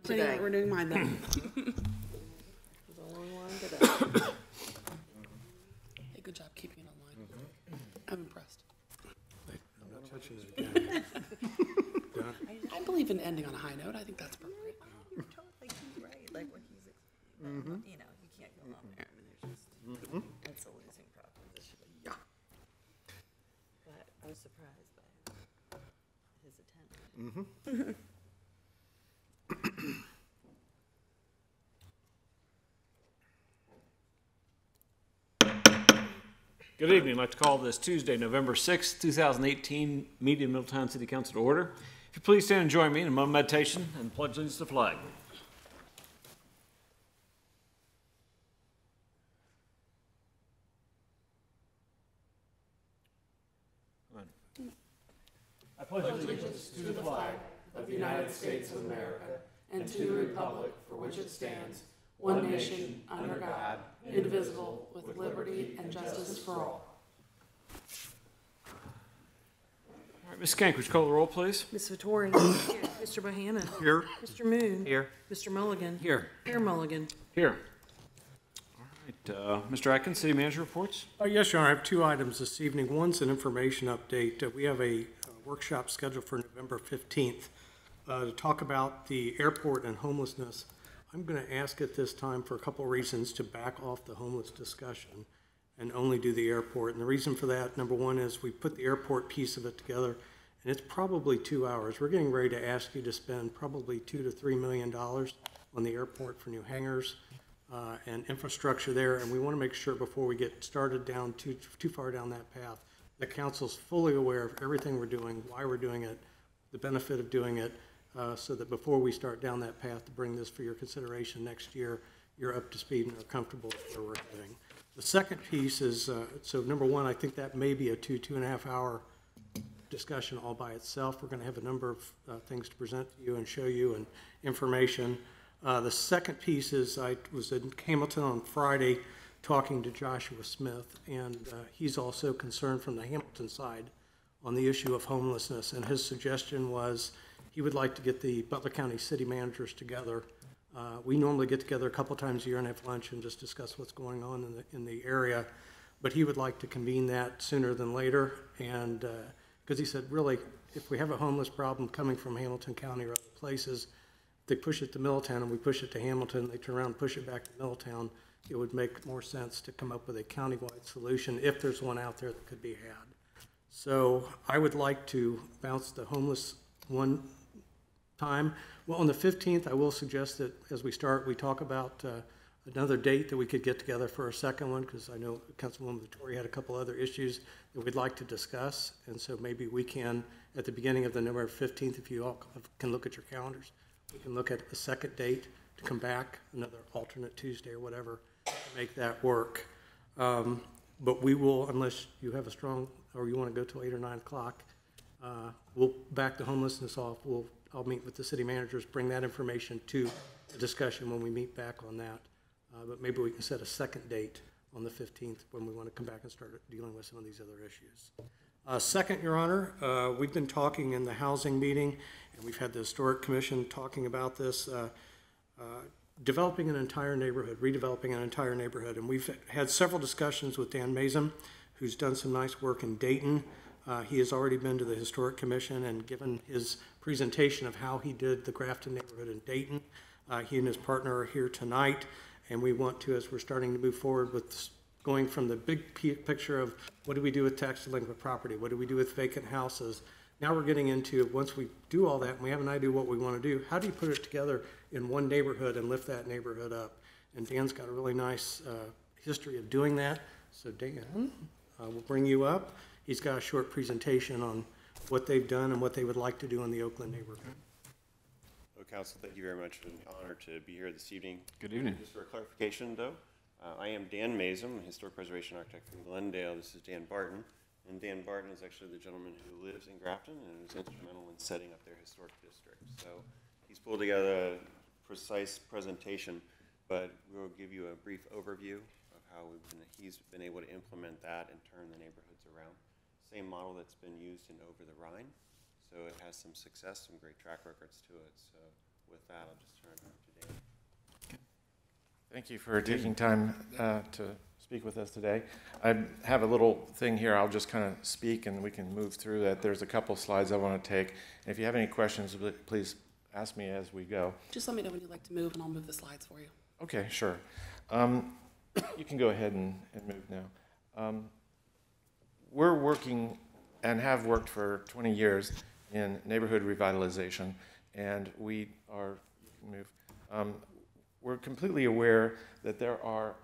today. We're doing mine then. It was a long line today. Hey, good job keeping it online. I'm impressed. I'm not touching it again. Done. I believe in ending on a high note. I think that's appropriate. You're totally right. Like what he's, you know, you can't go on there. I mean, there's just, it's a losing proposition. Yeah. But I was surprised by his attempt. Good evening. I'd like to call this Tuesday, November 6th, 2018 meeting of Middletown City Council to order. If you please stand and join me in a moment of meditation and pledge allegiance to the flag. I pledge allegiance to the flag Of the United States of America and to the republic for which it stands, one nation, under God, indivisible, with liberty and justice for all. All right, Ms. Skank, would you call the roll, please? Ms. Vittori. Here. Mr. Bohannon. Here. Mr. Moon. Here. Mr. Mulligan. Here. Mayor Mulligan. Here. All right, Mr. Atkins, City Manager reports. Yes, Your Honor, I have two items this evening. One's an information update. We have a workshop scheduled for November 15th to talk about the airport and homelessness. I'm going to ask at this time for a couple of reasons to back off the homeless discussion and only do the airport. And the reason for that, number one, is we put the airport piece of it together, and it's probably 2 hours. We're getting ready to ask you to spend probably $2 to $3 million on the airport for new hangars and infrastructure there, and we want to make sure before we get started down too far down that path, the council's fully aware of everything we're doing, why we're doing it, the benefit of doing it, so that before we start down that path to bring this for your consideration next year, you're up to speed and are comfortable with where we're heading. The second piece is, so number one, I think that may be a 2.5 hour discussion all by itself. We're going to have a number of things to present to you and show you and information. The second piece is I was in Hamilton on Friday talking to Joshua Smith, and he's also concerned from the Hamilton side on the issue of homelessness, and his suggestion was he would like to get the Butler County city managers together. We normally get together a couple times a year and have lunch and just discuss what's going on in the area, but he would like to convene that sooner than later, and because he said, really, if we have a homeless problem coming from Hamilton County or other places, they push it to Middletown and we push it to Hamilton, they turn around and push it back to Middletown, it would make more sense to come up with a countywide solution if there's one out there that could be had. So I would like to bounce the homeless one time. Well, on the 15th, I will suggest that as we start, we talk about another date that we could get together for a second one, because I know Councilwoman Vittori had a couple other issues that we'd like to discuss, and so maybe we can, at the beginning of the November 15th, if you all can look at your calendars, we can look at a second date to come back, another alternate Tuesday or whatever, to make that work. But we will, unless you have a strong, or you want to go till 8 or 9 o'clock, we'll back the homelessness off. I'll meet with the city managers, bring that information to the discussion when we meet back on that. But maybe we can set a second date on the 15th when we want to come back and start dealing with some of these other issues. Second, Your Honor, we've been talking in the housing meeting, and we've had the Historic Commission talking about this, developing an entire neighborhood, redeveloping an entire neighborhood. And we've had several discussions with Dan Mazum, who's done some nice work in Dayton. He has already been to the Historic Commission and given his presentation of how he did the Grafton neighborhood in Dayton. He and his partner are here tonight, and we want to, as we're starting to move forward with going from the big picture of what do we do with tax delinquent property, what do we do with vacant houses, now we're getting into, once we do all that and we have an idea what we want to do, how do you put it together in one neighborhood and lift that neighborhood up? And Dan's got a really nice history of doing that. So Dan, we'll bring you up. He's got a short presentation on what they've done and what they would like to do in the Oakland neighborhood. Well, Council, thank you very much for the honor to be here this evening. Good evening. Just for a clarification, though, I am Dan Mazum, a historic preservation architect from Glendale. This is Dan Barton. And Dan Barton is actually the gentleman who lives in Grafton and was instrumental in setting up their historic district. So he's pulled together a precise presentation, but we'll give you a brief overview of how he's been able to implement that and turn the neighborhoods around. Same model that's been used in Over the Rhine. So it has some success, some great track records to it. So with that, I'll just turn it over to Dan. Thank you for taking time to speak with us today. I have a little thing here. I'll just kind of speak and we can move through it. There's a couple slides I want to take. And if you have any questions, please ask me as we go. Just let me know when you'd like to move, and I'll move the slides for you. Okay, sure. You can go ahead and move now. We're working and have worked for 20 years in neighborhood revitalization, and we are, you can move, we're completely aware that there are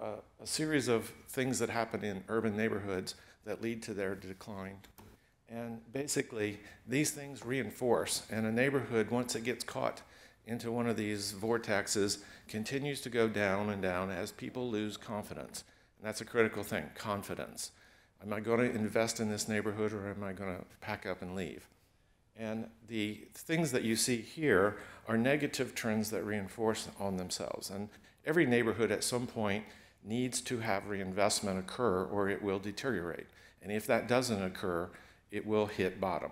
a series of things that happen in urban neighborhoods that lead to their decline. And basically, these things reinforce, and a neighborhood, once it gets caught into one of these vortexes, continues to go down and down as people lose confidence. And that's a critical thing, confidence. Am I going to invest in this neighborhood, or am I going to pack up and leave? And the things that you see here are negative trends that reinforce on themselves. And every neighborhood at some point needs to have reinvestment occur, or it will deteriorate. And if that doesn't occur, it will hit bottom.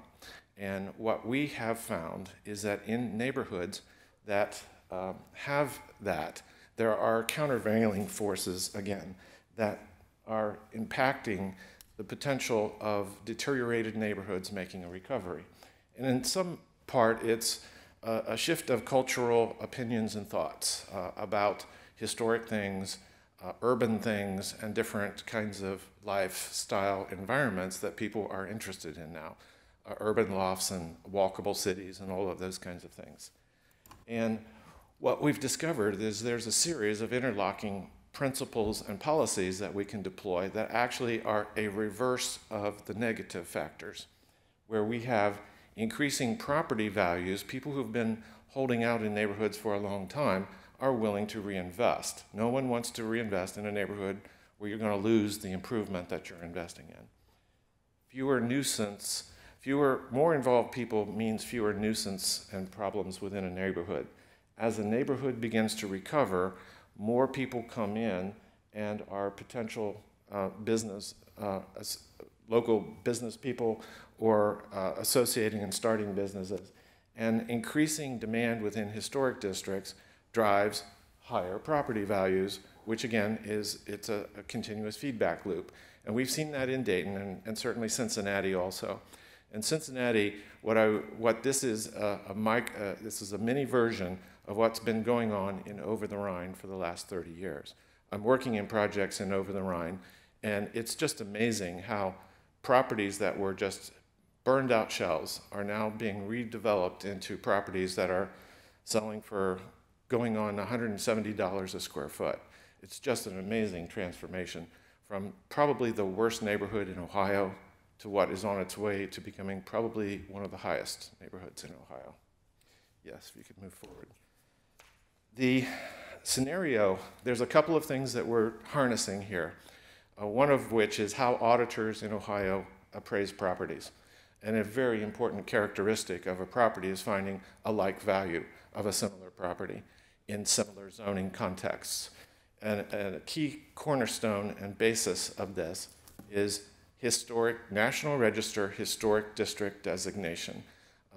And what we have found is that in neighborhoods that have that, there are countervailing forces, again, that are impacting the potential of deteriorated neighborhoods making a recovery. And in some part, it's a shift of cultural opinions and thoughts about historic things, urban things, and different kinds of lifestyle environments that people are interested in now. Urban lofts and walkable cities and all of those kinds of things. And what we've discovered is there's a series of interlocking principles and policies that we can deploy that actually are a reverse of the negative factors, where we have increasing property values. People who've been holding out in neighborhoods for a long time are willing to reinvest. No one wants to reinvest in a neighborhood where you're going to lose the improvement that you're investing in. More involved people means fewer nuisance and problems within a neighborhood. As a neighborhood begins to recover, more people come in and are potential local business people or associating and starting businesses. And increasing demand within historic districts drives higher property values, which again it's a continuous feedback loop. And we've seen that in Dayton and certainly Cincinnati also. In Cincinnati, this is a mini version of what's been going on in Over the Rhine for the last 30 years. I'm working in projects in Over the Rhine, and it's just amazing how properties that were just burned out shells are now being redeveloped into properties that are selling for going on $170 a square foot. It's just an amazing transformation from probably the worst neighborhood in Ohio to what is on its way to becoming probably one of the highest neighborhoods in Ohio. Yes, if you could move forward. The scenario, there's a couple of things that we're harnessing here, one of which is how auditors in Ohio appraise properties. And a very important characteristic of a property is finding a like value of a similar property in similar zoning contexts. And a key cornerstone and basis of this is National Register Historic District designation.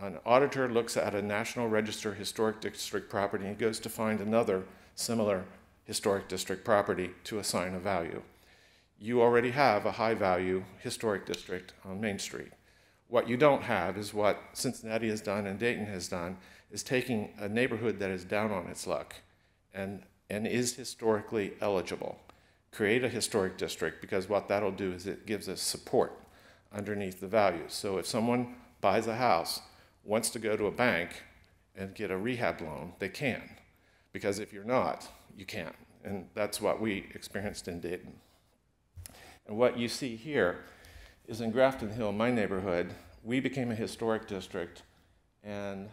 An auditor looks at a National Register Historic District property and goes to find another similar historic district property to assign a value. You already have a high value historic district on Main Street. What you don't have is what Cincinnati has done and Dayton has done, is taking a neighborhood that is down on its luck and is historically eligible. Create a historic district, because what that'll do is it gives us support underneath the values. So if someone buys a house, wants to go to a bank and get a rehab loan, they can. Because if you're not, you can't. And that's what we experienced in Dayton. And what you see here is in Grafton Hill, my neighborhood, we became a historic district, and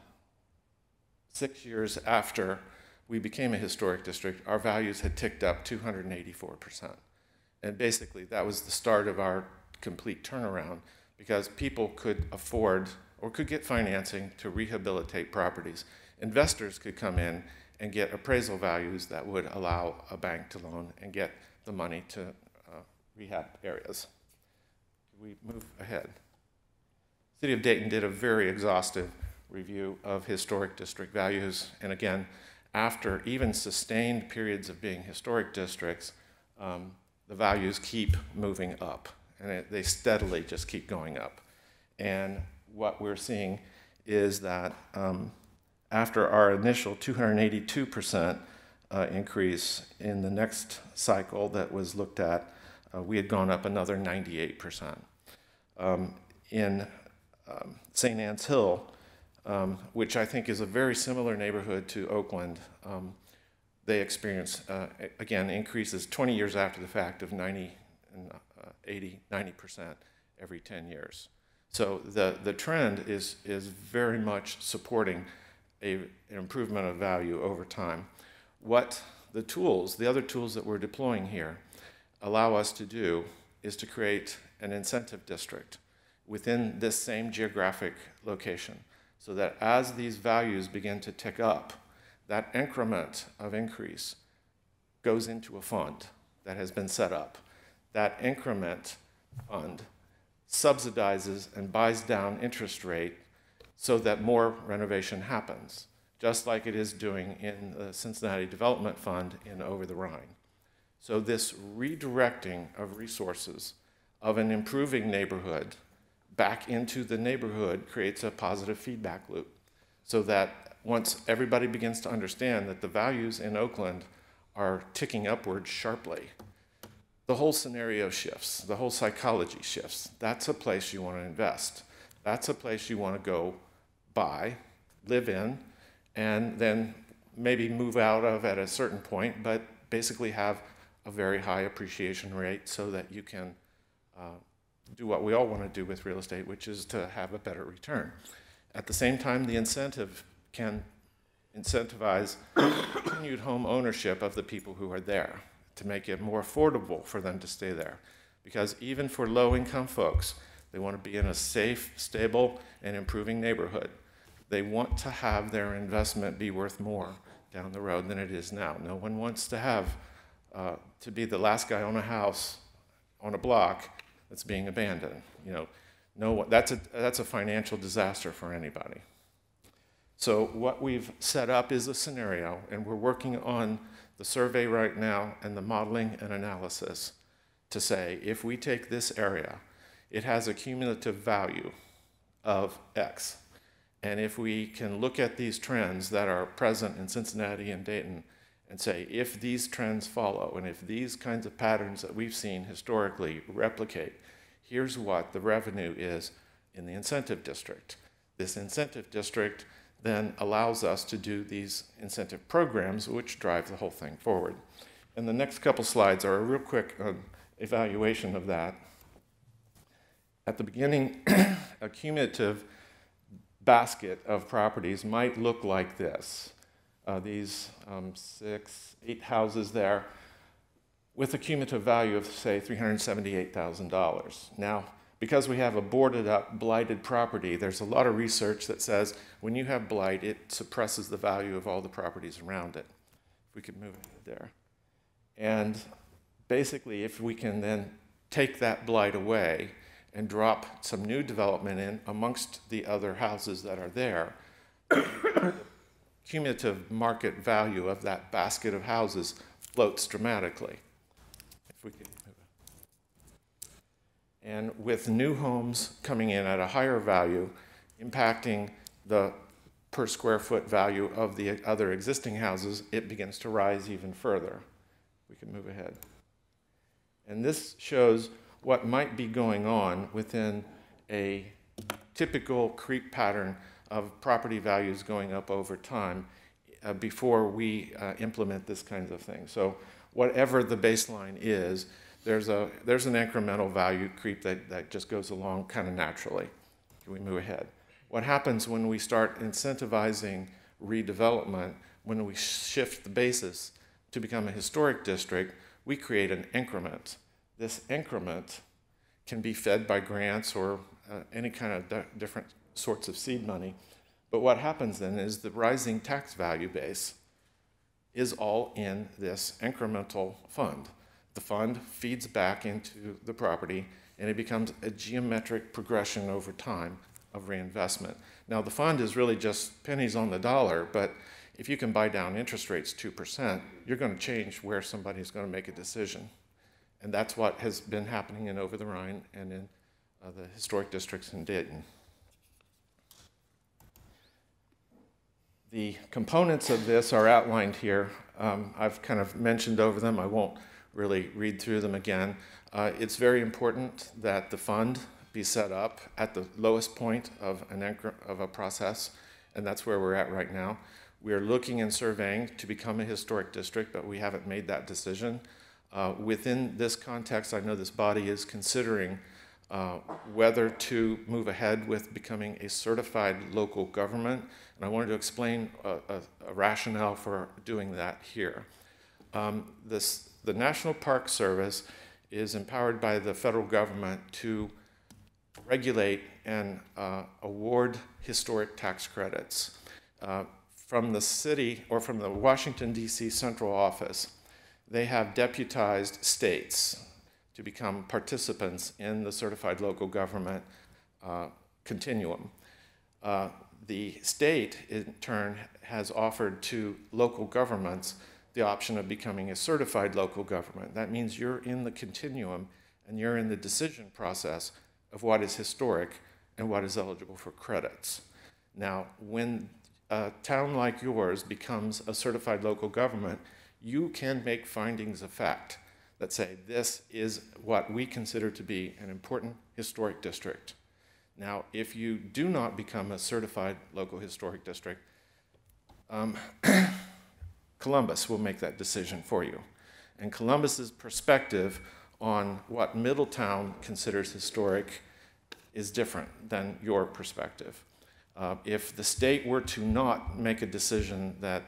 6 years after we became a historic district, our values had ticked up 284%. And basically, that was the start of our complete turnaround, because people could afford or could get financing to rehabilitate properties. Investors could come in and get appraisal values that would allow a bank to loan and get the money to rehab areas. We move ahead. City of Dayton did a very exhaustive review of historic district values. And again, after even sustained periods of being historic districts, the values keep moving up, and they steadily just keep going up. And what we're seeing is that after our initial 282% increase in the next cycle that was looked at, we had gone up another 98%. In St. Anne's Hill, which I think is a very similar neighborhood to Oakland, they experience, again, increases 20 years after the fact of 90 and 80, 90% every 10 years. So the trend is very much supporting an improvement of value over time. What the other tools that we're deploying here allow us to do is to create an incentive district within this same geographic location, so that as these values begin to tick up, that increment of increase goes into a fund that has been set up. That increment fund subsidizes and buys down interest rate so that more renovation happens, just like it is doing in the Cincinnati Development Fund in Over the Rhine. So this redirecting of resources of an improving neighborhood back into the neighborhood creates a positive feedback loop, so that once everybody begins to understand that the values in Oakland are ticking upward sharply, the whole scenario shifts, the whole psychology shifts. That's a place you want to invest. That's a place you want to go buy, live in, and then maybe move out of at a certain point, but basically have a very high appreciation rate so that you can do what we all want to do with real estate, which is to have a better return. At the same time, the incentive can incentivize continued home ownership of the people who are there to make it more affordable for them to stay there. Because even for low-income folks, they want to be in a safe, stable, and improving neighborhood. They want to have their investment be worth more down the road than it is now. No one wants to have to be the last guy on a house on a block that's being abandoned. You know, that's a financial disaster for anybody. So what we've set up is a scenario, and we're working on the survey right now and the modeling and analysis to say, if we take this area, it has a cumulative value of X. And if we can look at these trends that are present in Cincinnati and Dayton and say, if these trends follow, and if these kinds of patterns that we've seen historically replicate, here's what the revenue is in the incentive district. This incentive district then allows us to do these incentive programs, which drive the whole thing forward. And the next couple slides are a real quick evaluation of that. At the beginning, a cumulative basket of properties might look like this. These 6, 8 houses there with a cumulative value of, say, $378,000. Now, because we have a boarded up, blighted property, there's a lot of research that says when you have blight, it suppresses the value of all the properties around it. If we could move it there. And basically, if we can then take that blight away and drop some new development in amongst the other houses that are there, cumulative market value of that basket of houses floats dramatically. If we could move it. And with new homes coming in at a higher value, impacting the per square foot value of the other existing houses, it begins to rise even further. We can move ahead. And this shows what might be going on within a typical creep pattern of property values going up over time before we implement this kind of thing. So whatever the baseline is, there's an incremental value creep that just goes along kind of naturally. Can we move ahead? What happens when we start incentivizing redevelopment, when we shift the basis to become a historic district, we create an increment. This increment can be fed by grants or any kind of different sorts of seed money. But what happens then is the rising tax value base is all in this incremental fund. The fund feeds back into the property, and it becomes a geometric progression over time of reinvestment. Now, the fund is really just pennies on the dollar, but if you can buy down interest rates 2%, you're going to change where somebody's going to make a decision. And that's what has been happening in Over the Rhine and in the historic districts in Dayton. The components of this are outlined here. I've kind of mentioned over them. I won't really read through them again. It's very important that the fund be set up at the lowest point of a process, and that's where we're at right now. We are looking and surveying to become a historic district, but we haven't made that decision. Within this context, I know this body is considering whether to move ahead with becoming a certified local government, and I wanted to explain a rationale for doing that here. The National Park Service is empowered by the federal government to regulate and award historic tax credits. From the city or from the Washington, D.C. central office, they have deputized states to become participants in the certified local government continuum. The state, in turn, has offered to local governments the option of becoming a certified local government. That means you're in the continuum and you're in the decision process of what is historic and what is eligible for credits. Now, when a town like yours becomes a certified local government, you can make findings of fact that say this is what we consider to be an important historic district. Now, if you do not become a certified local historic district, Columbus will make that decision for you. And Columbus's perspective on what Middletown considers historic is different than your perspective. If the state were to not make a decision that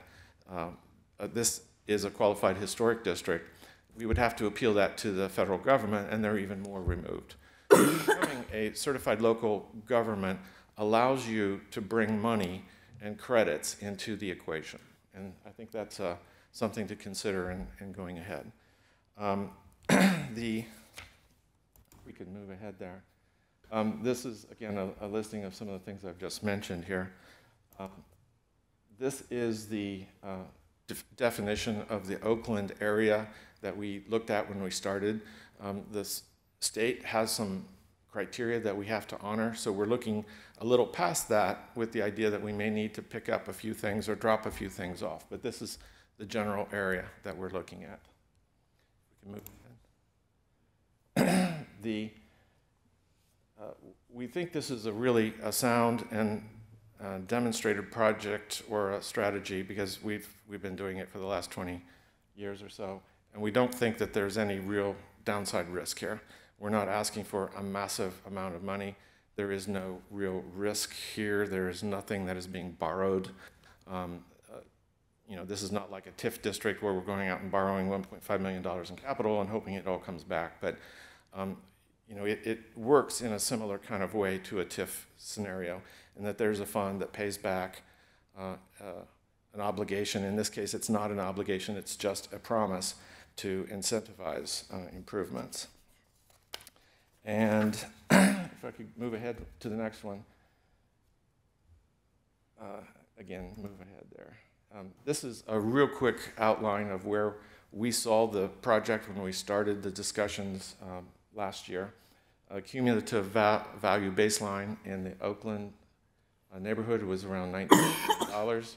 this is a qualified historic district, we would have to appeal that to the federal government, and they're even more removed. Becoming a certified local government allows you to bring money and credits into the equation. And I think that's something to consider in going ahead. We could move ahead there. This is, again, a listing of some of the things I've just mentioned here. This is the definition of the Oakland area that we looked at when we started. The state has some criteria that we have to honor, so we're looking a little past that with the idea that we may need to pick up a few things or drop a few things off. But this is the general area that we're looking at. We can move ahead. We think this is really a sound and demonstrated project or a strategy because we've been doing it for the last 20 years or so, and we don't think that there's any real downside risk here. We're not asking for a massive amount of money. There is no real risk here. There is nothing that is being borrowed. You know, this is not like a TIF district where we're going out and borrowing $1.5 million in capital and hoping it all comes back. But you know, it works in a similar kind of way to a TIF scenario, in that there's a fund that pays back an obligation. In this case, it's not an obligation, it's just a promise to incentivize improvements. And if I could move ahead to the next one. Again, move ahead there. This is a real quick outline of where we saw the project when we started the discussions last year. A cumulative value baseline in the Oakland neighborhood was around $19.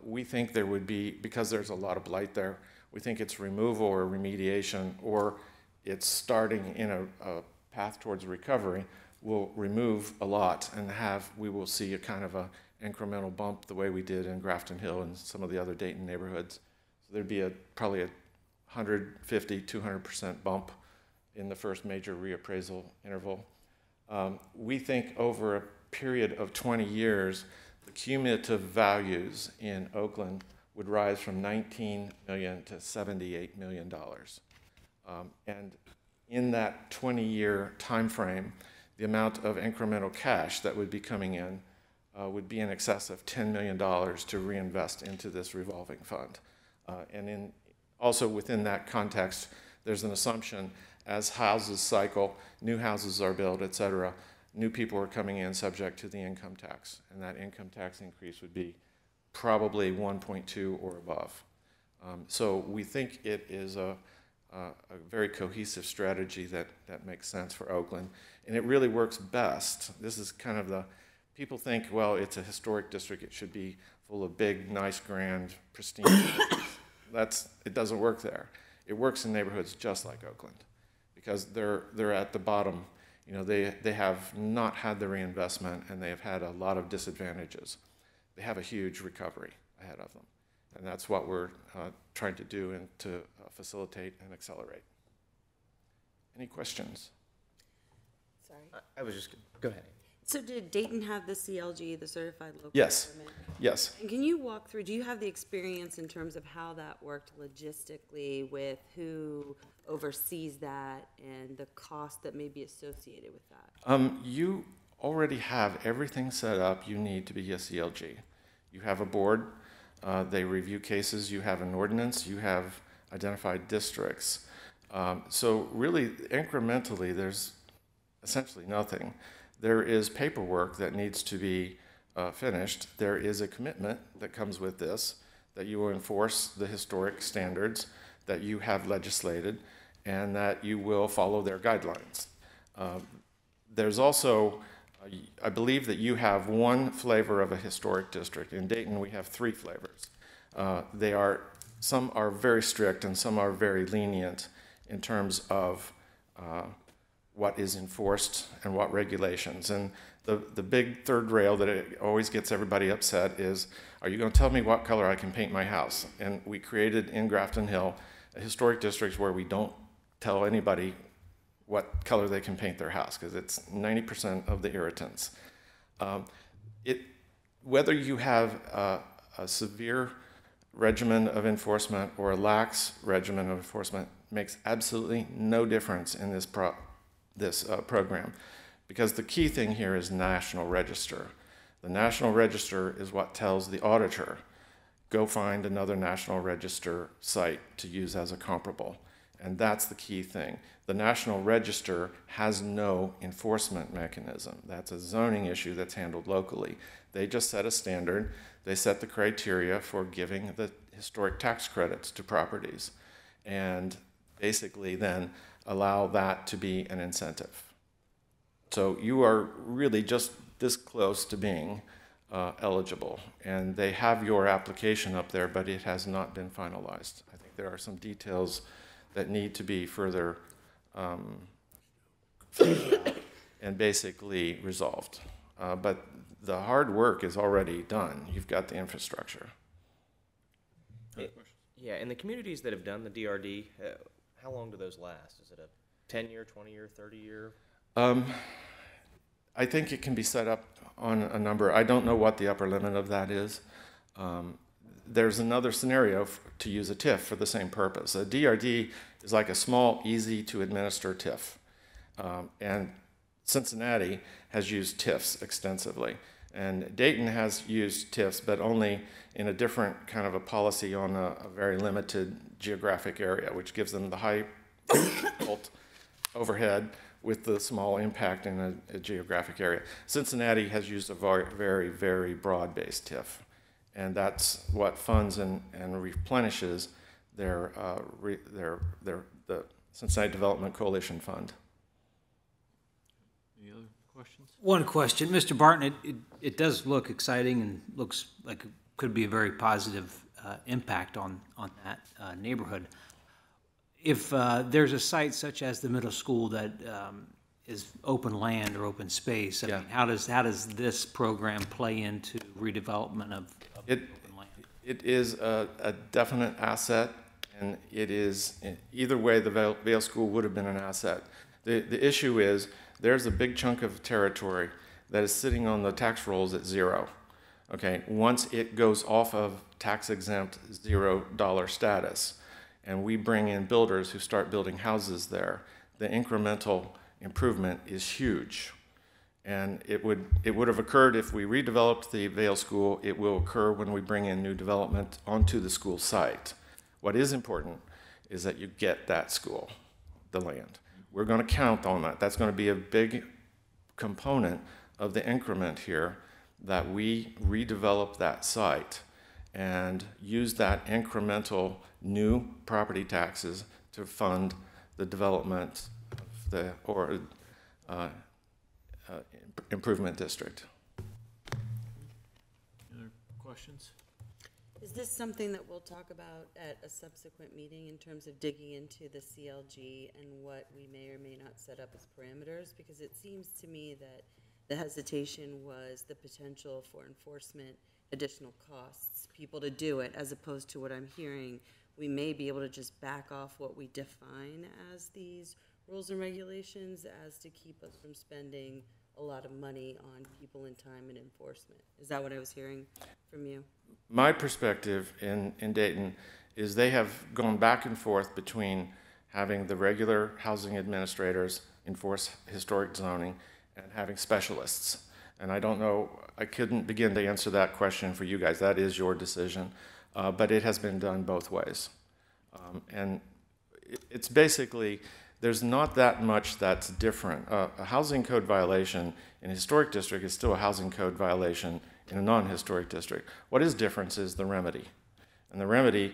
We think there would be, because there's a lot of blight there, we think it's removal or remediation, or it's starting in a path towards recovery, will remove a lot and we will see a kind of a incremental bump the way we did in Grafton Hill and some of the other Dayton neighborhoods. So there'd be probably a 150, 200% bump in the first major reappraisal interval. We think over a period of 20 years, the cumulative values in Oakland would rise from $19 million to $78 million. And in that 20-year time frame, the amount of incremental cash that would be coming in would be in excess of $10 million to reinvest into this revolving fund. And also within that context, there's an assumption as houses cycle, new houses are built, et cetera, new people are coming in subject to the income tax, and that income tax increase would be probably 1.2 or above. So we think it is a very cohesive strategy that makes sense for Oakland, and it really works best. This is kind of people think, well, it's a historic district, it should be full of big, nice, grand, pristine buildings. It doesn't work there. It works in neighborhoods just like Oakland, because they're at the bottom. You know, they have not had the reinvestment, and they have had a lot of disadvantages. They have a huge recovery ahead of them, and that's what we're trying to do and to facilitate and accelerate. Any questions? Sorry. I was just, go ahead. So did Dayton have the CLG, the Certified Local Yes. Government? Yes. And can you walk through, do you have the experience in terms of how that worked logistically with who oversees that and the cost that may be associated with that? You already have everything set up you need to be a CLG. You have a board, they review cases, you have an ordinance, you have identified districts. So really, incrementally, there's essentially nothing. There is paperwork that needs to be finished. There is a commitment that comes with this, that you will enforce the historic standards that you have legislated, and that you will follow their guidelines. There's also, I believe that you have one flavor of a historic district. In Dayton, we have 3 flavors. Some are very strict and some are very lenient in terms of what is enforced and what regulations. And the big third rail that it always gets everybody upset is, are you going to tell me what color I can paint my house? And we created in Grafton Hill a historic district where we don't tell anybody what color they can paint their house, because it's 90% of the irritants. Whether you have a severe regimen of enforcement or a lax regimen of enforcement makes absolutely no difference in this program, because the key thing here is National Register. The National Register is what tells the auditor, go find another National Register site to use as a comparable. And that's the key thing. The National Register has no enforcement mechanism. That's a zoning issue that's handled locally. They just set a standard. They set the criteria for giving the historic tax credits to properties, and basically then allow that to be an incentive. So you are really just this close to being eligible, and they have your application up there, but it has not been finalized. I think there are some details that need to be further and basically resolved. But the hard work is already done. You've got the infrastructure. Yeah, and the communities that have done the DRD, how long do those last? Is it a 10-year, 20-year, 30-year? I think it can be set up on a number. I don't know what the upper limit of that is. There's another scenario to use a TIF for the same purpose. A DRD is like a small, easy-to-administer TIF. And Cincinnati has used TIFs extensively. And Dayton has used TIFs, but only in a different kind of a policy on a very limited geographic area, which gives them the high overhead with the small impact in a geographic area. Cincinnati has used a very, very broad-based TIF. And that's what funds and replenishes the Cincinnati Development Coalition Fund. Any other questions? One question, Mr. Barton, it does look exciting and looks like it could be a very positive impact on that neighborhood. If there's a site such as the middle school that is open land or open space, I mean, how does this program play into redevelopment of open land? It is a definite asset, and it is, either way, the Vail School would have been an asset. The issue is there's a big chunk of territory that is sitting on the tax rolls at 0. Okay, once it goes off of tax-exempt $0 status, and we bring in builders who start building houses there, the incremental improvement is huge. And it would have occurred if we redeveloped the Vail School. It will occur when we bring in new development onto the school site. What is important is that you get that school, the land. We're going to count on that. That's going to be a big component of the increment here that we redevelop that site and use that incremental new property taxes to fund the development of the improvement district. Any other questions? Is this something that we'll talk about at a subsequent meeting in terms of digging into the CLG and what we may or may not set up as parameters? Because it seems to me that the hesitation was the potential for enforcement, additional costs, people to do it, as opposed to what I'm hearing, we may be able to just back off what we define as these rules and regulations as to keep us from spending a lot of money on people and time and enforcement. Is that what I was hearing from you? My perspective in Dayton is they have gone back and forth between having the regular housing administrators enforce historic zoning and having specialists. And I don't know, I couldn't begin to answer that question for you guys. That is your decision. But it has been done both ways. And it's basically, there's not that much that's different. A housing code violation in a historic district is still a housing code violation in a non-historic district. What is different is the remedy. And the remedy,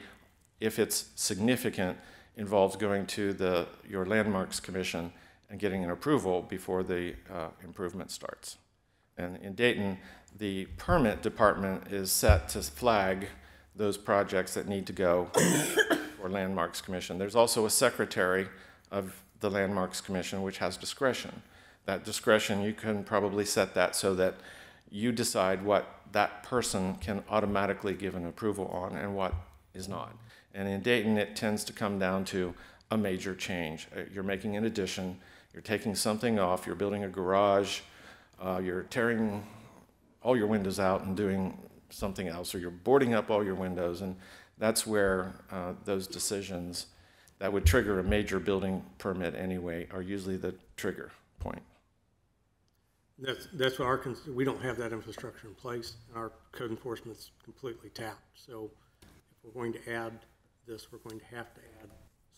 if it's significant, involves going to your landmarks commission and getting an approval before the improvement starts. And in Dayton, the permit department is set to flag those projects that need to go for landmarks commission. There's also a secretary of the landmarks commission which has discretion. That discretion, you can probably set that so that you decide what that person can automatically give an approval on and what is not. And in Dayton, it tends to come down to a major change. You're making an addition, you're taking something off, you're building a garage, you're tearing all your windows out and doing something else, or you're boarding up all your windows, and that's where those decisions that would trigger a major building permit anyway are usually the trigger point. That's what we don't have that infrastructure in place. Our code enforcement's completely tapped. So if we're going to add this, we're going to have to add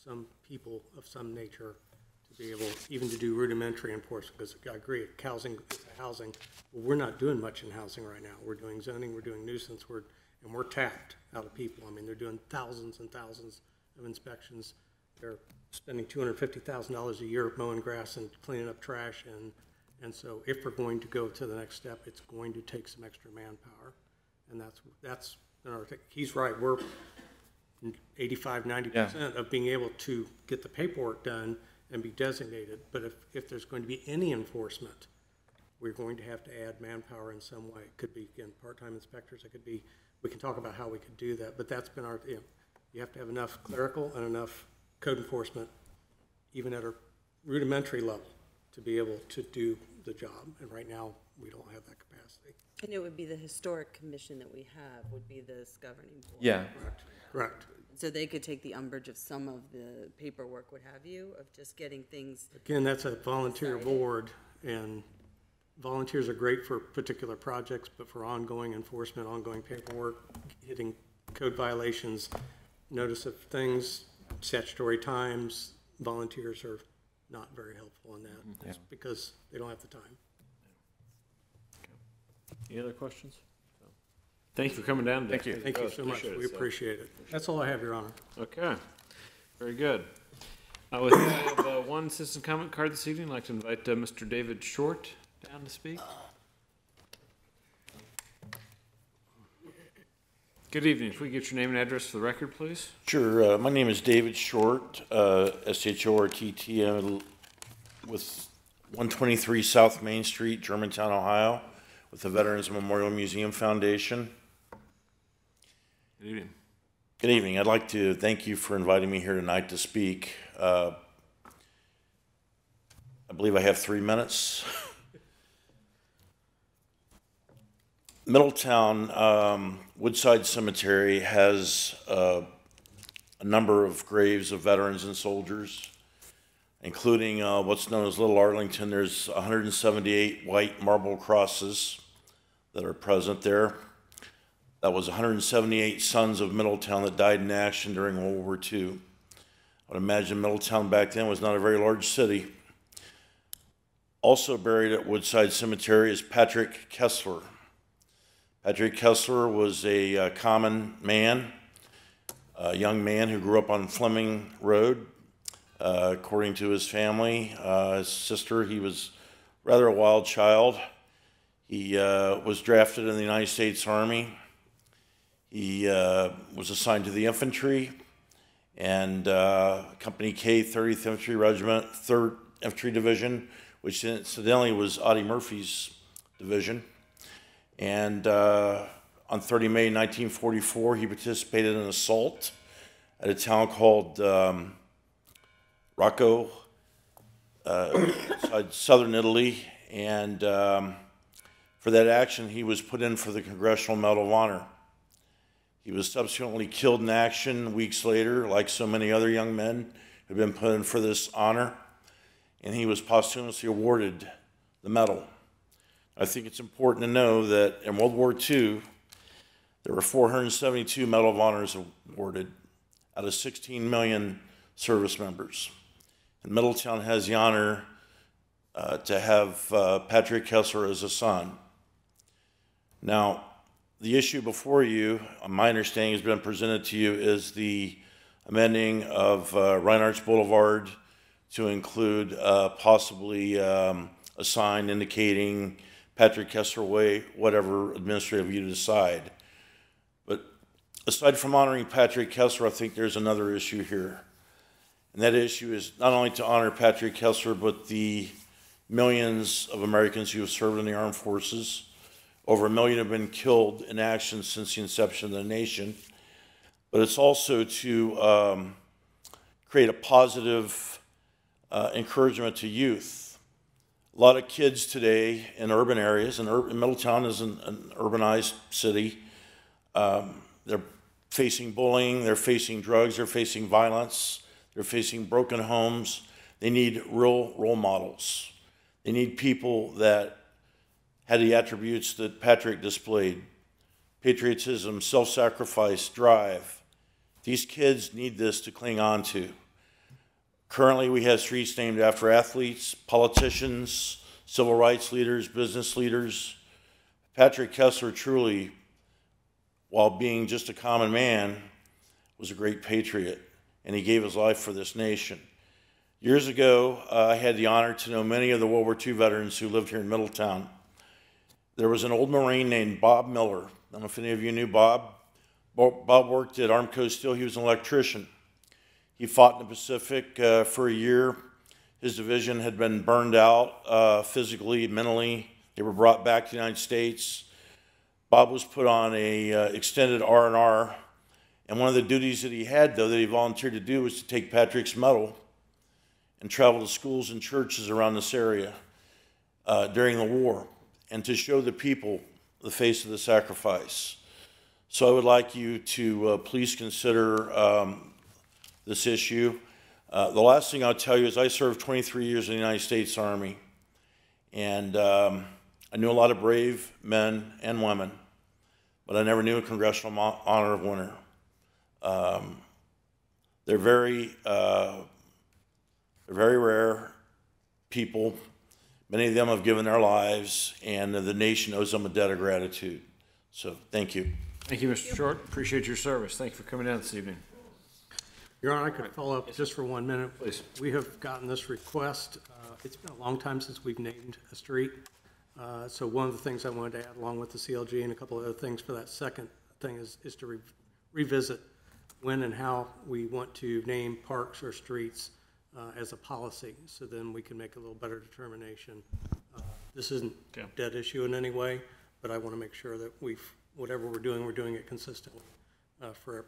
some people of some nature to be able even to do rudimentary enforcement, because I agree, housing, well, we're not doing much in housing right now. We're doing zoning, we're doing nuisance, and we're tapped out of people. I mean, they're doing thousands and thousands of inspections. They're spending $250,000 a year mowing grass and cleaning up trash, and so if we're going to go to the next step, it's going to take some extra manpower, and that's he's right. We're 85–90% of being able to get the paperwork done and be designated. But if there's going to be any enforcement, we're going to have to add manpower in some way. It could be, again, part-time inspectors. It could be, we can talk about how we could do that, but that's been our, you have to have enough clerical and enough code enforcement, even at a rudimentary level, to be able to do the job. And right now, we don't have that capacity. And it would be the historic commission that we have would be this governing board. Yeah. Correct. So they could take the umbrage of some of the paperwork, what have you, of just getting things. Again, that's a volunteer board, and volunteers are great for particular projects, but for ongoing enforcement, ongoing paperwork, hitting code violations, notice of things, statutory times, volunteers are not very helpful in that, just because they don't have the time. Any other questions? Thank you for coming down today. Thank you. Thank you so much. We appreciate it. That's all I have, Your Honor. Okay, very good. With that, I have one citizen comment card this evening. I'd like to invite Mr. David Short down to speak. Good evening. If we get your name and address for the record, please. Sure. My name is David Short, S-H-O-R-T-T, with 123 South Main Street, Germantown, Ohio, with the Veterans Memorial Museum Foundation. Good evening. Good evening. I'd like to thank you for inviting me here tonight to speak. I believe I have 3 minutes. Middletown Woodside Cemetery has a number of graves of veterans and soldiers, including what's known as Little Arlington. There's 178 white marble crosses that are present there. That was 178 sons of Middletown that died in action during World War II. I would imagine Middletown back then was not a very large city. Also buried at Woodside Cemetery is Patrick Kessler. Patrick Kessler was a common man, a young man who grew up on Fleming Road. According to his family, his sister, he was rather a wild child. He was drafted in the United States Army. He was assigned to the infantry and Company K, 30th Infantry Regiment, 3rd Infantry Division, which incidentally was Audie Murphy's division. And on 30 May 1944, he participated in an assault at a town called Rocco, outside southern Italy. And for that action, he was put in for the Congressional Medal of Honor. He was subsequently killed in action weeks later, like so many other young men who had been put in for this honor, and he was posthumously awarded the medal. I think it's important to know that in World War II, there were 472 Medal of Honors awarded out of 16 million service members. And Middletown has the honor to have Patrick Kessler as a son. Now, the issue before you, my understanding has been presented to you, is the amending of Reinhardt's Boulevard to include possibly a sign indicating Patrick Kessler Way, whatever administrative you decide. But aside from honoring Patrick Kessler, I think there's another issue here. And that issue is not only to honor Patrick Kessler, but the millions of Americans who have served in the armed forces. Over 1 million have been killed in action since the inception of the nation. But it's also to create a positive encouragement to youth. A lot of kids today in urban areas, and Middletown is an urbanized city, they're facing bullying, they're facing drugs, they're facing violence, they're facing broken homes. They need real role models. They need people that had the attributes that Patrick displayed: patriotism, self-sacrifice, drive. These kids need this to cling on to. Currently, we have streets named after athletes, politicians, civil rights leaders, business leaders. Patrick Kessler truly, while being just a common man, was a great patriot, and he gave his life for this nation. Years ago, I had the honor to know many of the World War II veterans who lived here in Middletown. There was an old Marine named Bob Miller. I don't know if any of you knew Bob. Bob worked at Armco Steel. He was an electrician. He fought in the Pacific for a year. His division had been burned out physically, mentally. They were brought back to the United States. Bob was put on a extended R&R, and one of the duties that he had, though, that he volunteered to do was to take Patrick's medal and travel to schools and churches around this area during the war, and to show the people the face of the sacrifice. So I would like you to please consider this issue. The last thing I'll tell you is I served 23 years in the United States Army, and I knew a lot of brave men and women, but I never knew a Congressional Honor winner. They're very rare people. Many of them have given their lives, and the nation owes them a debt of gratitude. So, thank you. Thank you, Mr. Short. Appreciate your service. Thank you for coming down this evening. Your Honor, I could follow up just for 1 minute. Please. We have gotten this request. It's been a long time since we've named a street. So one of the things I wanted to add, along with the CLG and a couple of other things for that second thing, is to revisit when and how we want to name parks or streets as a policy, so then we can make a little better determination. This isn't a dead issue in any way, but I want to make sure that whatever we're doing it consistently for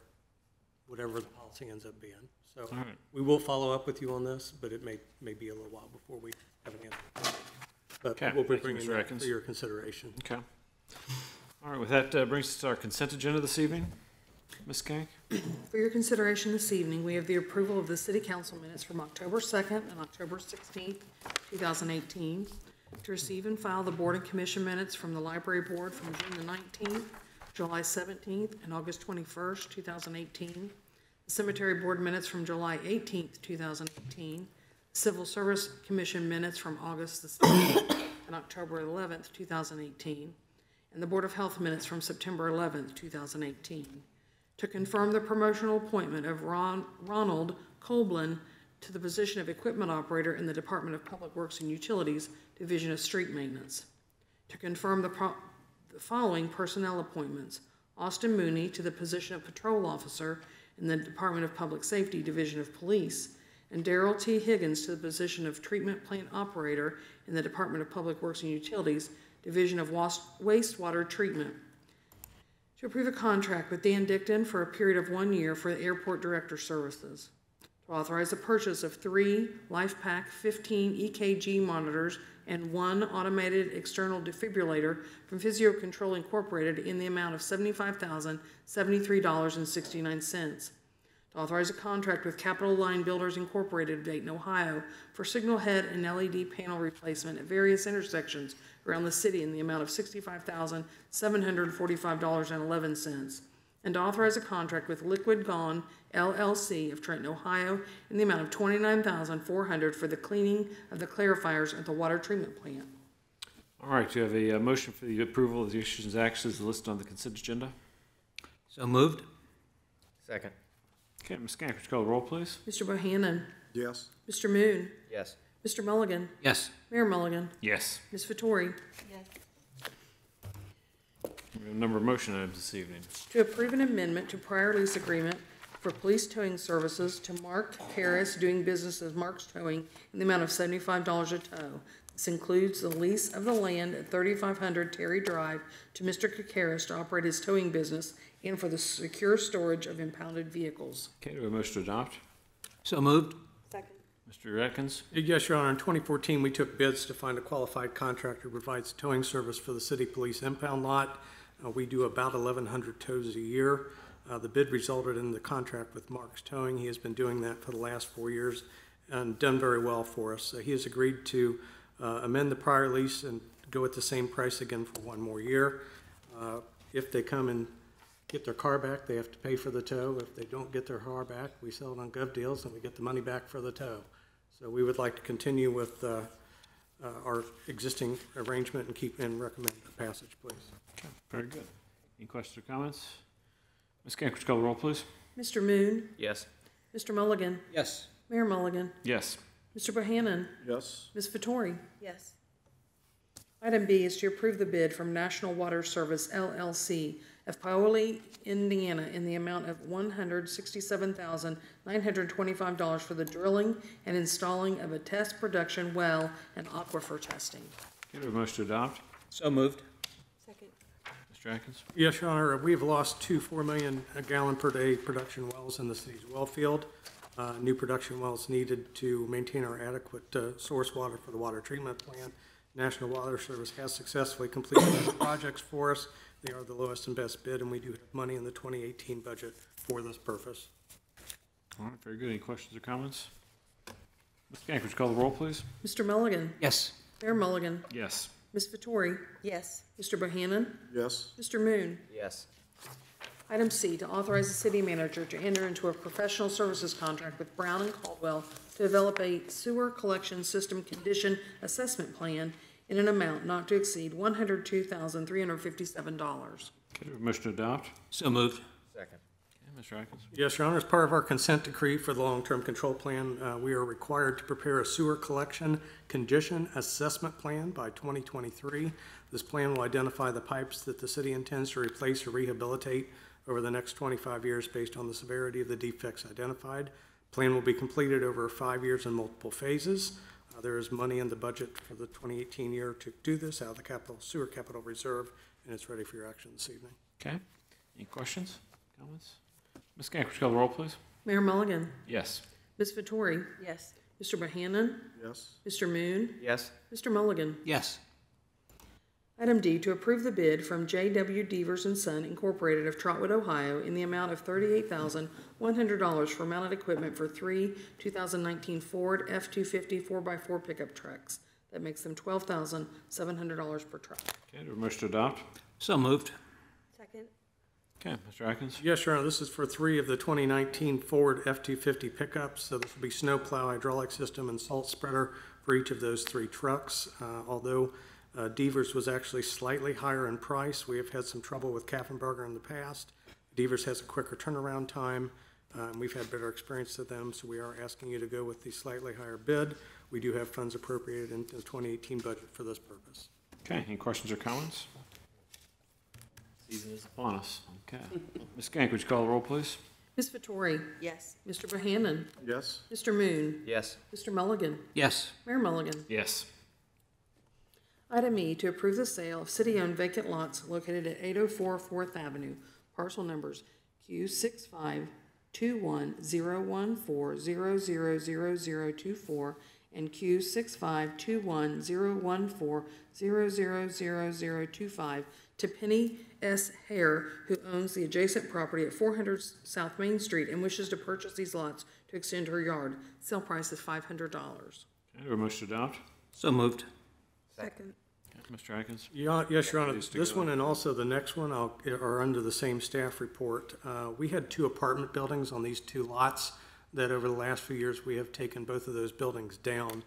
whatever the policy ends up being. So we will follow up with you on this, but it may be a little while before we have an answer. But we'll be bringing that for your consideration. Okay. All right, with that brings us to our consent agenda this evening. Ms. Kank? For your consideration this evening, we have the approval of the city council minutes from October 2nd and October 16th, 2018. To receive and file the board and commission minutes from the library board from June the 19th, July 17th, and August 21st, 2018. The cemetery board minutes from July 18th, 2018. Civil Service Commission minutes from August the 2nd and October 11th, 2018, and the Board of Health minutes from September 11th, 2018, to confirm the promotional appointment of Ronald Colblin to the position of Equipment Operator in the Department of Public Works and Utilities, Division of Street Maintenance, to confirm the following personnel appointments: Austin Mooney to the position of Patrol Officer in the Department of Public Safety, Division of Police, and Darrell T. Higgins to the position of Treatment Plant Operator in the Department of Public Works and Utilities, Division of Wastewater Treatment. To approve a contract with Dan Dickton for a period of 1 year for the Airport Director Services. To authorize the purchase of 3 LifePak 15 EKG monitors and 1 automated external defibrillator from Physio Control Incorporated in the amount of $75,073.69. To authorize a contract with Capital Line Builders Incorporated of Dayton, Ohio for signal head and LED panel replacement at various intersections around the city in the amount of $65,745.11. And to authorize a contract with Liquid Gone LLC of Trenton, Ohio in the amount of $29,400 for the cleaning of the clarifiers at the water treatment plant. All right, do you have a motion for the approval of the issues and actions listed on the consent agenda? So moved. Second. Okay, Ms. Gank, would you call the roll, please? Mr. Bohannon. Yes. Mr. Moon. Yes. Mr. Mulligan. Yes. Mayor Mulligan. Yes. Ms. Vettori. Yes. We have a number of motion items this evening. To approve an amendment to prior lease agreement for police towing services to Mark Harris, doing business as Mark's Towing, in the amount of $75 a tow. This includes the lease of the land at 3500 Terry Drive to Mr. Kakaris to operate his towing business and for the secure storage of impounded vehicles. Okay, do we have a motion to adopt? So moved. Second. Mr. Atkins? Yes, Your Honor. In 2014, we took bids to find a qualified contractor who provides towing service for the city police impound lot. We do about 1,100 tows a year. The bid resulted in the contract with Mark's Towing. He has been doing that for the last 4 years and done very well for us. He has agreed to amend the prior lease and go at the same price again for 1 more year. If they come and get their car back, they have to pay for the tow. If they don't get their car back, we sell it on Gov Deals and we get the money back for the tow. So we would like to continue with our existing arrangement and recommend the passage, please. Okay, very good. Any questions or comments? Ms. Gank, would you call the roll, please? Mr. Moon. Yes. Mr. Mulligan. Yes. Mayor Mulligan. Yes. Mr. Bohannon. Yes. Ms. Vettori. Yes. Item B is to approve the bid from National Water Service LLC of Paoli, Indiana, in the amount of $167,925 for the drilling and installing of a test production well and aquifer testing. Okay, do we have a motion to adopt? So moved. Second. Mr. Atkins? Yes, Your Honor. We've lost 2 4 million gallon per day production wells in the city's well field. New production wells needed to maintain our adequate source water for the water treatment plant. National Water Service has successfully completed those projects for us. They are the lowest and best bid, and we do have money in the 2018 budget for this purpose. All right, very good. Any questions or comments? Ms. Gank, would you call the roll, please? Mr. Mulligan. Yes. Mayor Mulligan. Yes. Ms. Vettori. Yes. Mr. Bohannon. Yes. Mr. Moon. Yes. Item C, to authorize the city manager to enter into a professional services contract with Brown and Caldwell to develop a sewer collection system condition assessment plan in an amount not to exceed $102,357. Okay, do we have a motion to adopt? So moved. Second. Okay, Mr. Atkins? Yes, Your Honor. As part of our consent decree for the long-term control plan, we are required to prepare a sewer collection condition assessment plan by 2023. This plan will identify the pipes that the city intends to replace or rehabilitate over the next 25 years based on the severity of the defects identified. Plan will be completed over 5 years in multiple phases. There is money in the budget for the 2018 year to do this out of the sewer capital reserve, and it's ready for your action this evening. Okay. Any questions, comments? Ms. Gank, would you call the roll, please? Mayor Mulligan. Yes. Ms. Vettori. Yes. Mr. Bohannon. Yes. Mr. Moon. Yes. Mr. Mulligan. Yes. Item D, to approve the bid from J.W. Devers and Son Incorporated of Trotwood, Ohio, in the amount of $38,100 for mounted equipment for 3 2019 Ford F-250 4x4 pickup trucks. That makes them $12,700 per truck. Okay, do we have a motion to adopt? So moved. Second. Okay, Mr. Atkins? Yes, Your Honor, this is for 3 of the 2019 Ford F-250 pickups. So this will be snowplow, hydraulic system, and salt spreader for each of those 3 trucks. Although Devers was actually slightly higher in price, we have had some trouble with Kaffenberger in the past. Devers has a quicker turnaround time, and we've had better experience with them, so we are asking you to go with the slightly higher bid. We do have funds appropriated in the 2018 budget for this purpose. Okay, any questions or comments? Season is upon us. Okay. Ms. Gank, would you call the roll, please? Ms. Vettori? Yes. Mr. Bohannon? Yes. Mr. Moon? Yes. Mr. Mulligan? Yes. Mayor Mulligan? Yes. Item E, to approve the sale of city-owned vacant lots located at 804 Fourth Avenue, parcel numbers Q65210140000024 and Q65210140000025 to Penny S. Hare, who owns the adjacent property at 400 South Main Street and wishes to purchase these lots to extend her yard. Sale price is $500. Okay, do we have a motion to adopt? So moved. Second. Okay, Mr. Atkins? Yes, Your Honor, Please take this it one and also the next one are under the same staff report. We had 2 apartment buildings on these 2 lots that over the last few years, we have taken both of those buildings down.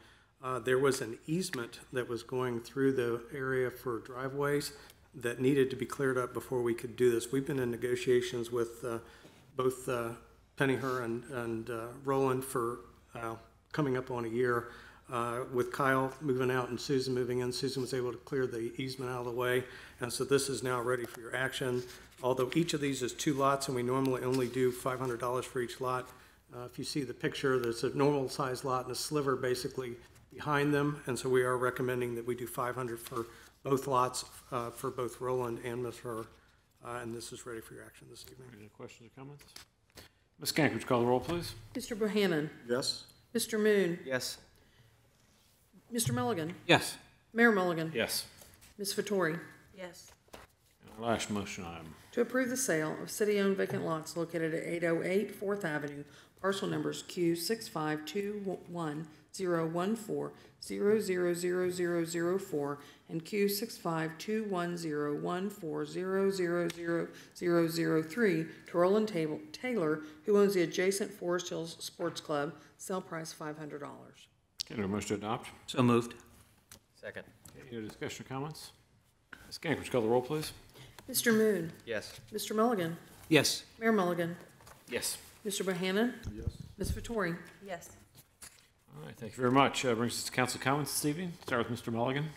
There was an easement that was going through the area for driveways that needed to be cleared up before we could do this. We've been in negotiations with both Penny Her and Roland for coming up on a year. With Kyle moving out and Susan moving in, Susan was able to clear the easement out of the way, and so this is now ready for your action. Although each of these is 2 lots, and we normally only do $500 for each lot. If you see the picture, there's a normal size lot and a sliver basically behind them, and so we are recommending that we do $500 for both lots, for both Roland and Ms. Her, and this is ready for your action this evening. Any questions or comments? Ms. Gank, would you call the roll, please? Mr. Bohannon? Yes. Mr. Moon? Yes. Mr. Mulligan? Yes. Mayor Mulligan? Yes. Ms. Vettori? Yes. Our last motion item. To approve the sale of city-owned vacant lots located at 808 Fourth Avenue, parcel numbers Q65210140000004 and Q65210140000003 to Roland Taylor, who owns the adjacent Forest Hills Sports Club. Sale price $500. Okay, do we have a motion to adopt? So moved. Second. Okay, any other discussion or comments? Ms. Gank, would you call the roll, please? Mr. Moon? Yes. Mr. Mulligan? Yes. Mayor Mulligan? Yes. Mr. Bohannon? Yes. Ms. Vettori? Yes. All right, thank you very much. Brings us to council comments this evening. Start with Mr. Mulligan.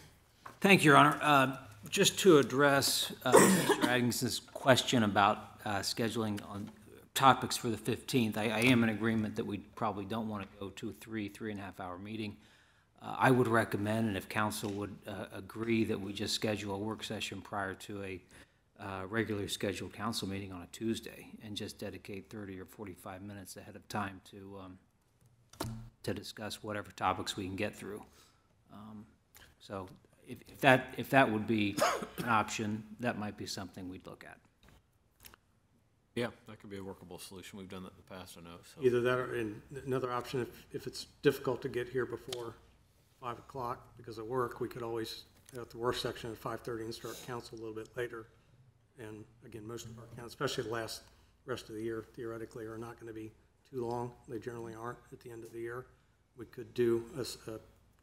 Thank you, Your Honor. Just to address Mr. Atkinson's question about scheduling on topics for the 15th, I am in agreement that we probably don't want to go to a 3.5 hour meeting. I would recommend, and if council would agree, that we just schedule a work session prior to a regularly scheduled council meeting on a Tuesday and just dedicate 30 or 45 minutes ahead of time to discuss whatever topics we can get through. So if that would be an option, that might be something we'd look at. Yeah, that could be a workable solution. We've done that in the past, I know. So. Either that or another option, if it's difficult to get here before 5 o'clock because of work, we could always have the work section at 5:30 and start council a little bit later. And again, most of our counts, especially the rest of the year, theoretically, are not going to be too long. They generally aren't at the end of the year. We could do a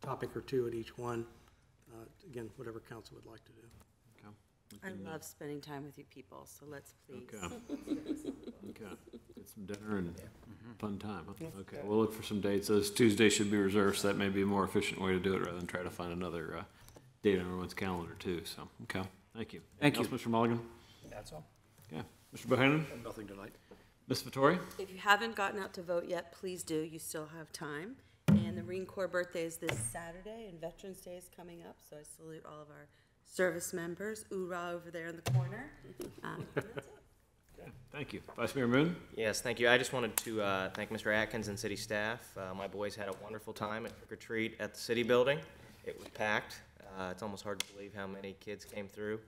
topic or 2 at each one. Again, whatever council would like to do. Okay. I love spending time with you people, so let's please. Okay. Okay. Get some dinner and fun time. Huh? Okay. We'll look for some dates. Those Tuesdays should be reserved, so that may be a more efficient way to do it rather than try to find another date on everyone's calendar too. So, okay. Thank you. Thank you. Anything else, Mr. Mulligan? That's all. Yeah. Mr. Bohannon? Nothing tonight. Ms. Vettori? If you haven't gotten out to vote yet, please do. You still have time. And the Marine Corps birthday is this Saturday, and Veterans Day is coming up, so I salute all of our service members. Oorah over there in the corner. And that's it. Okay. Thank you. Vice Mayor Moon? Yes, thank you. I just wanted to thank Mr. Atkins and city staff. My boys had a wonderful time at trick or treat at the city building. It was packed. It's almost hard to believe how many kids came through.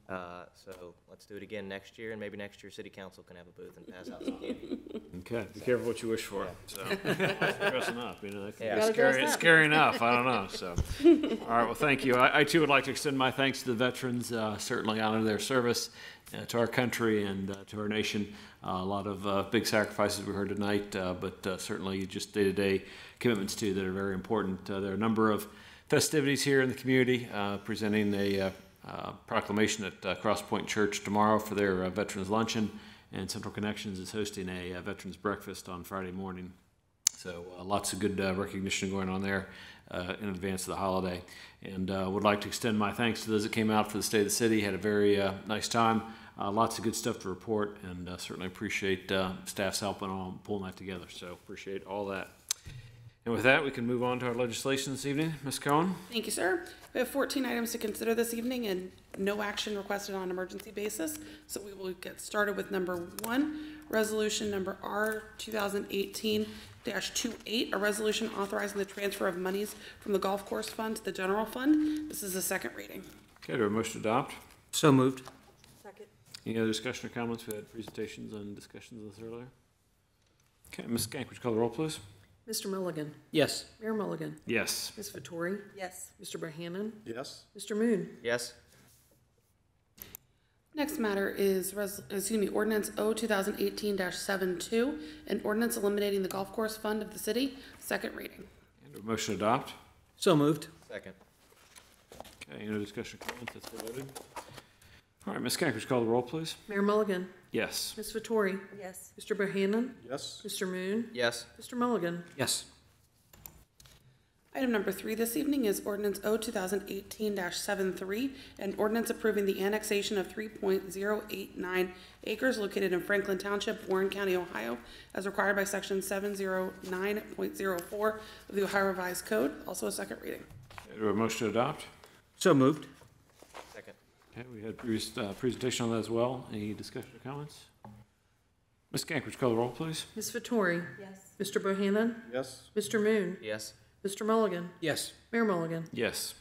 So let's do it again next year, and maybe next year City Council can have a booth and pass out some candy. Okay, be careful what you wish for. So, dressing up, you know, that can Yeah. be Gotta dress scary, up. scary enough. I don't know. So, all right. Well, thank you. I too would like to extend my thanks to the veterans. Certainly honor their service to our country and to our nation. A lot of big sacrifices we heard tonight, but certainly just day-to-day commitments too that are very important. There are a number of festivities here in the community, presenting a proclamation at Cross Point Church tomorrow for their Veterans Luncheon, and Central Connections is hosting a Veterans Breakfast on Friday morning. So lots of good recognition going on there in advance of the holiday. And would like to extend my thanks to those that came out for the State of the City. Had a very nice time. Lots of good stuff to report, and certainly appreciate staff's help on pulling that together. So appreciate all that. And with that, we can move on to our legislation this evening. Ms. Cohen? Thank you, sir. We have 14 items to consider this evening and no action requested on an emergency basis. So we will get started with number 1, resolution number R 2018-28, a resolution authorizing the transfer of monies from the golf course fund to the general fund. This is the second reading. Okay, do we have a motion to adopt? So moved. Second. Any other discussion or comments? We had presentations and discussions of this earlier. Okay, Ms. Skank, would you call the roll, please? Mr. Milligan, Yes. Mayor Milligan, Yes. Ms. Vettori, Yes. Mr. Bohannon, Yes. Mr. Moon. Yes? Next matter is, ordinance O 2018-72, an ordinance eliminating the golf course fund of the city, second reading. And a motion to adopt? So moved. Second. Okay, any other discussion or comments? That's voted. All right, Ms. Skank, would you call the roll, please? Mayor Milligan, Yes. Ms. Vettori, Yes. Mr. Bohannon, Yes. Mr. Moon, Yes? Mr. Milligan. Yes. Item number 3 this evening is ordinance O 2018-73, an ordinance approving the annexation of 3.089 acres located in Franklin Township, Warren County, Ohio, as required by section 709.04 of the Ohio Revised Code, also a second reading. Okay, do we have a motion to adopt? So moved. Second. Okay, we had previous presentation on that as well. Any discussion or comments? Ms. Skank, would you call the roll, please? Ms. Vettori, Yes. Mr. Bohannon, Yes. Mr. Moon, Yes? Mr. Milligan, Yes. Mayor Milligan. Yes.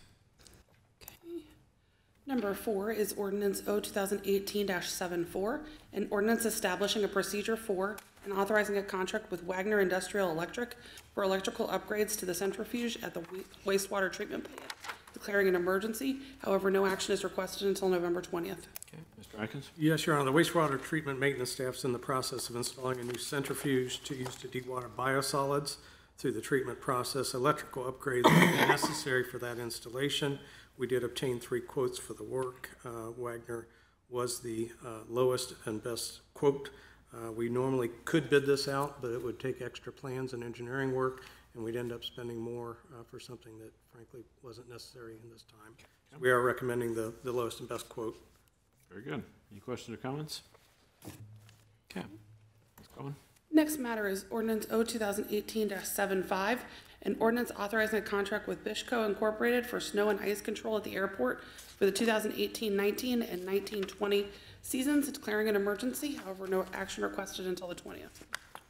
Number 4 is ordinance O 2018-74, an ordinance establishing a procedure for and authorizing a contract with Wagner Industrial Electric for electrical upgrades to the centrifuge at the wastewater treatment plant, declaring an emergency. However, no action is requested until November 20th. Okay, Mr. Atkins? Yes, Your Honor, the wastewater treatment maintenance staff's in the process of installing a new centrifuge to use to dewater biosolids through the treatment process. Electrical upgrades are necessary for that installation. We did obtain 3 quotes for the work. Wagner was the lowest and best quote. We normally could bid this out, but it would take extra plans and engineering work, and we'd end up spending more for something that frankly wasn't necessary in this time. So we are recommending the lowest and best quote. Very good. Any questions or comments? Okay. Ms. Cohen? Next matter is ordinance O 2018-75, an ordinance authorizing a contract with Bishco Incorporated for snow and ice control at the airport for the 2018-19 and 19-20 seasons, declaring an emergency. However, no action requested until the 20th.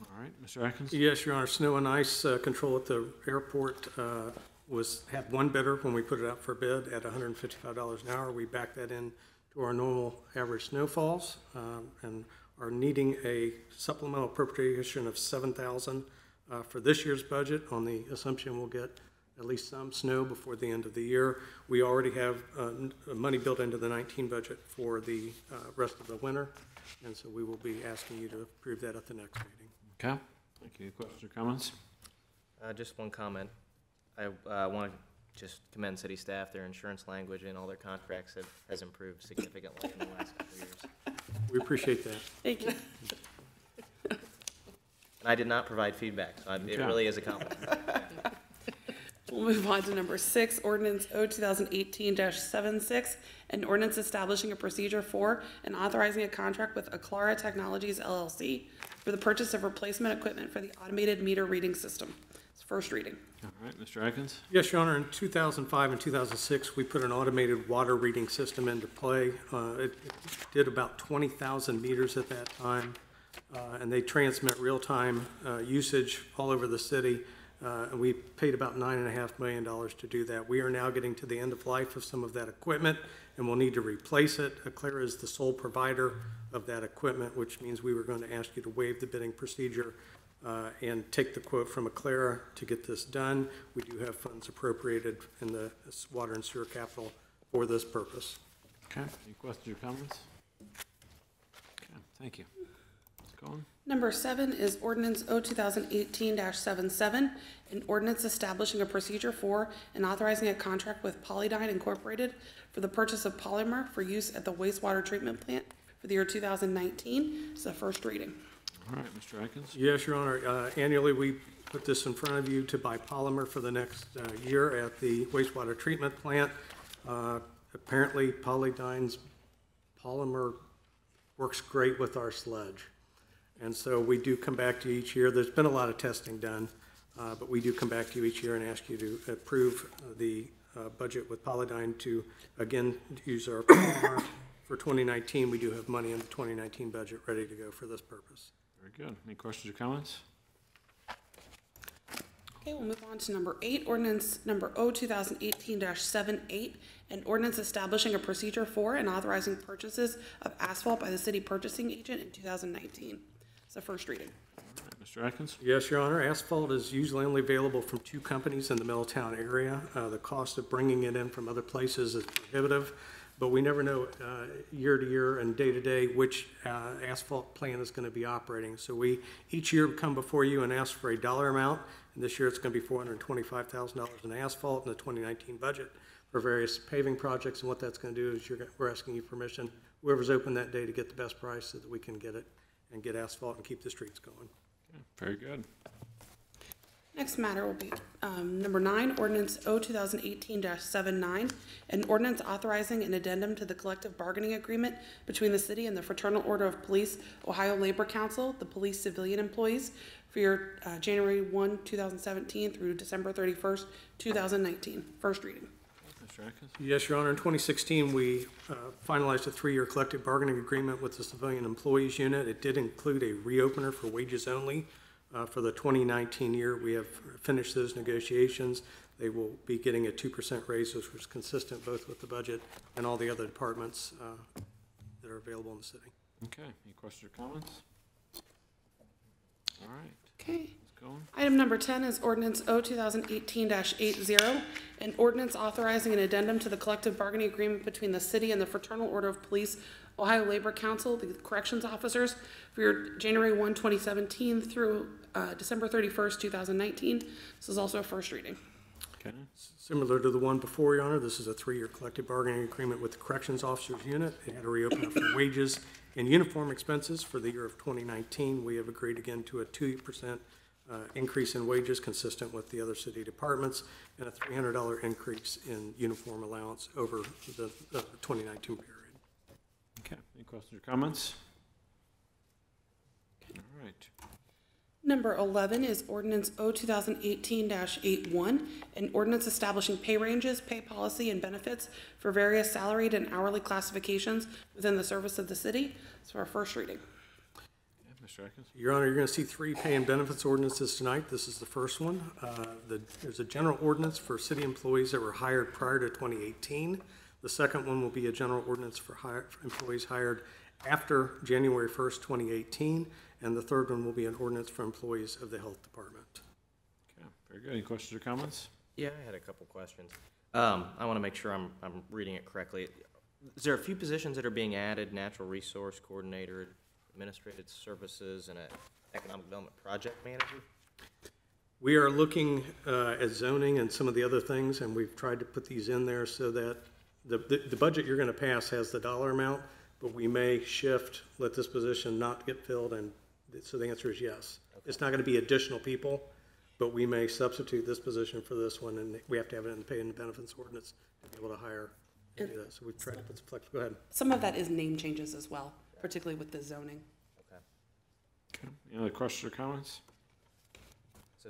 All right, Mr. Atkins? Yes, Your Honor, snow and ice control at the airport had one bidder when we put it out for bid at $155 an hour. We backed that in to our normal average snowfalls and are needing a supplemental appropriation of $7,000 for this year's budget on the assumption we'll get at least some snow before the end of the year. We already have money built into the 19 budget for the rest of the winter, and so we will be asking you to approve that at the next meeting. Okay. Thank you. Any questions or comments? Just one comment. I want to just commend city staff. Their insurance language and all their contracts has improved significantly in the last couple of years. We appreciate that. Thank you. And I did not provide feedback, so it really is a compliment. We'll move on to number 6, ordinance O 2018-76, an ordinance establishing a procedure for and authorizing a contract with Aclara Technologies LLC for the purchase of replacement equipment for the automated meter reading system. It's first reading. All right, Mr. Atkins? Yes, Your Honor, in 2005 and 2006, we put an automated water reading system into play. It did about 20,000 meters at that time, and they transmit real-time usage all over the city. And we paid about $9.5 million to do that. We are now getting to the end of life of some of that equipment, and we'll need to replace it. Aclara is the sole provider of that equipment, which means we were going to ask you to waive the bidding procedure and take the quote from Aclara to get this done. We do have funds appropriated in the water and sewer capital for this purpose. Okay, any questions or comments? Okay, thank you. Let's go on. Number 7 is ordinance O 2018-77, an ordinance establishing a procedure for and authorizing a contract with Polydyne Incorporated for the purchase of polymer for use at the wastewater treatment plant for the year 2019. It's the first reading. All right, Mr. Atkins. Yes, Your Honor. Annually, we put this in front of you to buy polymer for the next year at the wastewater treatment plant. Apparently, Polydyne's polymer works great with our sludge. And so we do come back to you each year. There's been a lot of testing done, but we do come back to you each year and ask you to approve the budget with Polydyne to, again, use our polymer for 2019. We do have money in the 2019 budget ready to go for this purpose. Very good. Any questions or comments? Okay, we'll move on to number 8, ordinance number O 2018-78, an ordinance establishing a procedure for and authorizing purchases of asphalt by the city purchasing agent in 2019. It's the first reading. All right, Mr. Atkins. Yes, Your Honor. Asphalt is usually only available from 2 companies in the Middletown area. The cost of bringing it in from other places is prohibitive, but we never know year to year and day to day which asphalt plant is going to be operating. So we each year come before you and ask for a dollar amount. And this year it's going to be $425,000 in asphalt in the 2019 budget for various paving projects. And what that's going to do is we're asking you permission, whoever's open that day, to get the best price so that we can get it and get asphalt and keep the streets going. Okay, very good. Next matter will be number 9, ordinance O 2018-79, an ordinance authorizing an addendum to the collective bargaining agreement between the city and the Fraternal Order of Police, Ohio Labor Council, the police civilian employees, for your January 1, 2017 through December 31st, 2019. First reading. Mr. Atkins. Yes, Your Honor. In 2016, we finalized a 3-year collective bargaining agreement with the Civilian Employees Unit. It did include a reopener for wages only. For the 2019 year, we have finished those negotiations. They will be getting a 2% raise, which was consistent both with the budget and all the other departments that are available in the city. Okay, any questions or comments? All right. Okay. Let's go on. Item number 10 is ordinance O 2018-80, an ordinance authorizing an addendum to the collective bargaining agreement between the city and the Fraternal Order of Police, Ohio Labor Council, the corrections officers, for your January 1, 2017 through December 31st, 2019. This is also a first reading. Okay. Similar to the one before, Your Honor, this is a 3-year collective bargaining agreement with the Corrections Officers Unit. It had a reopener for wages and uniform expenses for the year of 2019. We have agreed again to a 2% increase in wages consistent with the other city departments and a $300 increase in uniform allowance over the 2019 period. Okay, any questions or comments? All right. Number 11 is ordinance O 2018-81, an ordinance establishing pay ranges, pay policy, and benefits for various salaried and hourly classifications within the service of the city. It's for our first reading. Yeah, Mr. Atkins. Your Honor, you're going to see 3 pay and benefits ordinances tonight. This is the first one. There's a general ordinance for city employees that were hired prior to 2018. The second one will be a general ordinance for employees hired after January 1st, 2018. And the third one will be an ordinance for employees of the health department. Okay, very good. Any questions or comments? Yeah, I had a couple questions. I want to make sure I'm reading it correctly. Is there a few positions that are being added, natural resource coordinator, administrative services, and an economic development project manager? We are looking at zoning and some of the other things, and we've tried to put these in there so that the budget you're going to pass has the dollar amount, but we may shift, let this position not get filled, and so the answer is yes. Okay. It's not going to be additional people, but we may substitute this position for this one, and we have to have it in the pay and benefits ordinance to be able to hire and do that. So we've tried to put some flex. Go ahead. Some of that is name changes as well, particularly with the zoning. Okay. Okay. Any other questions or comments? So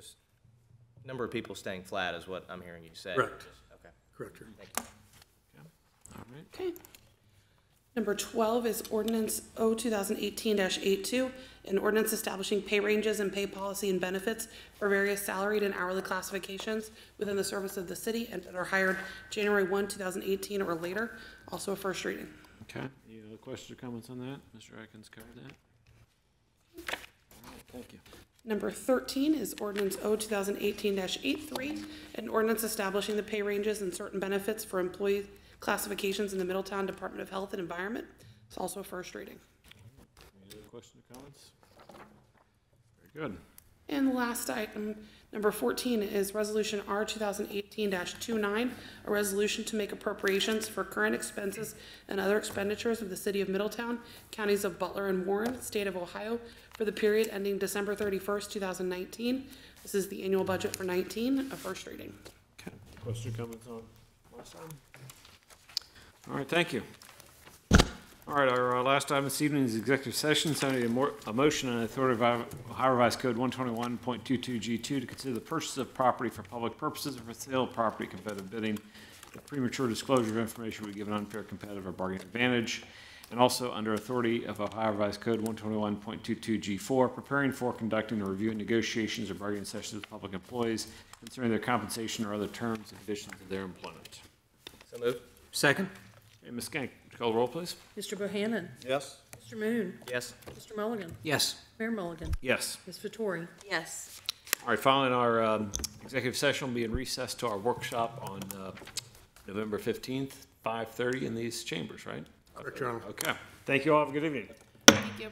number of people staying flat is what I'm hearing you say. Correct. Okay. Correct. Thank you. Okay. All right. Okay. Number 12 is ordinance O 2018-82, an ordinance establishing pay ranges and pay policy and benefits for various salaried and hourly classifications within the service of the city and that are hired January 1, 2018 or later. Also a first reading. Okay, any other questions or comments on that? Mr. Atkins covered that. All right, thank you. Number 13 is ordinance O 2018-83, an ordinance establishing the pay ranges and certain benefits for employee classifications in the Middletown Department of Health and Environment. It's also a first reading. Any other questions or comments? Very good. And the last item, number 14, is Resolution R 2018-29, a resolution to make appropriations for current expenses and other expenditures of the City of Middletown, counties of Butler and Warren, State of Ohio, for the period ending December 31st, 2019. This is the annual budget for 19, a first reading. Okay, questions or comments on last item? All right, thank you. All right, our last item this evening is executive session. So I need a motion on the authority of Ohio Revised Code 121.22G2 to consider the purchase of property for public purposes or for sale of property, competitive bidding. The premature disclosure of information would give an unfair competitive or bargaining advantage. And also under authority of Ohio Revised Code 121.22G4, preparing for, conducting, or reviewing negotiations or bargaining sessions with public employees concerning their compensation or other terms and conditions of their employment. So moved. Second? Hey, Ms. Skank, would you call the roll, please? Mr. Bohannon? Yes. Mr. Moon? Yes. Mr. Mulligan? Yes. Mayor Mulligan? Yes. Ms. Vettori? Yes. All right, following our executive session, we'll be in recess to our workshop on November 15th, 5:30 in these chambers, right? Correct, Your Honor. Okay. Thank you all. Have a good evening. Thank you.